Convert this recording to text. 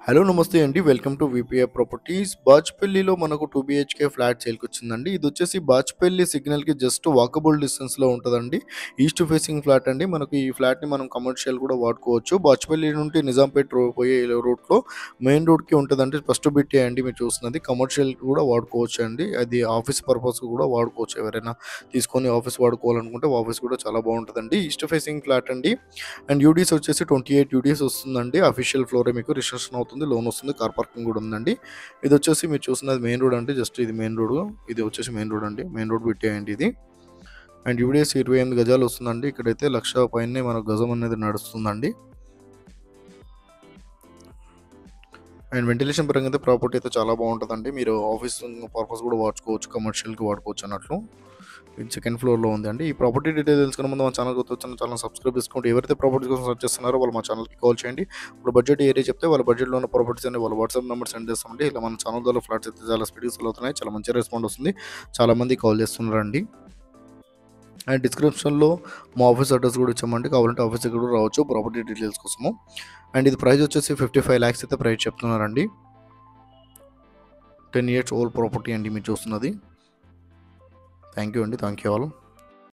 Hello నమస్తే అండి. Welcome to VPA properties. బాచ్‌పల్లిలో మనకు 2 బీహెచ్‌కే ఫ్లాట్ సేల్‌కొచ్చిందండి. ఇదొచ్చేసి బాచ్‌పల్లి సిగ్నల్‌కి జస్ట్ వాకబుల్ డిస్టెన్స్‌లో ఉంటదండి. ఈస్ట్ ఫేసింగ్ ఫ్లాట్ అండి. మనకు ఈ ఫ్లాట్‌ని మనం కమర్షియల్ కూడా వాడుకోవచ్చు. బాచ్‌పల్లి నుండి నిజాంపేట్ పోయే రూట్‌లో మెయిన్ రోడ్‌కి ఉంటదండి. ఫస్ట్ బిట్టే అండి మీరు చూస్తున్నది. కమర్షియల్‌కి కూడా వాడుకోవచ్చండి. అది ఆఫీస్ పర్పస్‌కి కూడా వాడుకోవచ్చు. ఎవరైనా తీసుకొని ఆఫీస్ వాడుకోవాలనుకుంటే ఆఫీస్ కూడా చాలా బావుంటదండి. ఈస్ట్ ఫేసింగ్ ఫ్లాట్ అండి. అండ్ యూడీస్ వచ్చేసి 28 యూడీస్ వస్తుందండి. అఫీషియల్ ఫ్లోరే మీకు రిజిస్ట్రేషన్ అవుతుంది, లోన్ వస్తుంది, కార్ పార్కింగ్ కూడా ఉందండి. ఇది వచ్చేసి మీరు చూస్తున్నది మెయిన్ రోడ్ అంటే జస్ట్ ఇది మెయిన్ రోడ్. ఇది వచ్చేసి మెయిన్ రోడ్ అండి. మెయిన్ రోడ్ పెట్టేయండి ఇది. అండ్ యూడీఎస్ 28 గజాలు వస్తుందండి. ఇక్కడైతే 1,00,000 పైనే మనకు గజం అనేది నడుస్తుందండి. అండ్ వెంటిలేషన్ పరంగా అయితే ప్రాపర్టీ అయితే చాలా బాగుంటుందండి. మీరు ఆఫీస్ పర్పస్ కూడా వాడుకోవచ్చు, కమర్షియల్కి వాడుకోవచ్చు అన్నట్లు. ఇది సెకండ్ ఫ్లోర్లో ఉంది అండి. ఈ ప్రాపర్టీ డీటెయిల్స్ తెలుసుకునే ముందు మా ఛానల్ వచ్చాను, ఛానల్ సబ్స్క్రైబ్ చేసుకోండి. ఎవరైతే ప్రాపర్టీస్ కోసం సెర్చ్ చేస్తున్నారో వాళ్ళు మా ఛానల్కి కాల్ చేయండి. ఇప్పుడు బడ్జెట్ ఏరియా చెప్తే వాళ్ళ బడ్జెట్లో ఉన్న ప్రాపర్టీస్ అని వాళ్ళ వాట్సాప్ నెంబర్ సెండ్ చేస్తామండి. ఇలా మన ఛానల్ ద్వారా ఫ్లాట్స్ అయితే చాలా స్పీడ్గా సెల్ అవుతున్నాయి, చాలా మంచి రెస్పాండ్ వస్తుంది, చాలామంది కాల్ చేస్తున్నారండి. అండ్ డిస్క్రిప్షన్లో మా ఆఫీస్ అడ్రస్ కూడా ఇచ్చామండి. కావాలంటే ఆఫీస్ దగ్గర కూడా రావచ్చు ప్రాపర్టీ డీటెయిల్స్ కోసము. అండ్ ఇది ప్రైస్ వచ్చేసి 55 lakhs అయితే ప్రైస్ చెప్తున్నారండి. 10 years ఓల్డ్ ప్రాపర్టీ అండి మీరు చూస్తున్నది. థ్యాంక్ యూ అండి. Thank you all.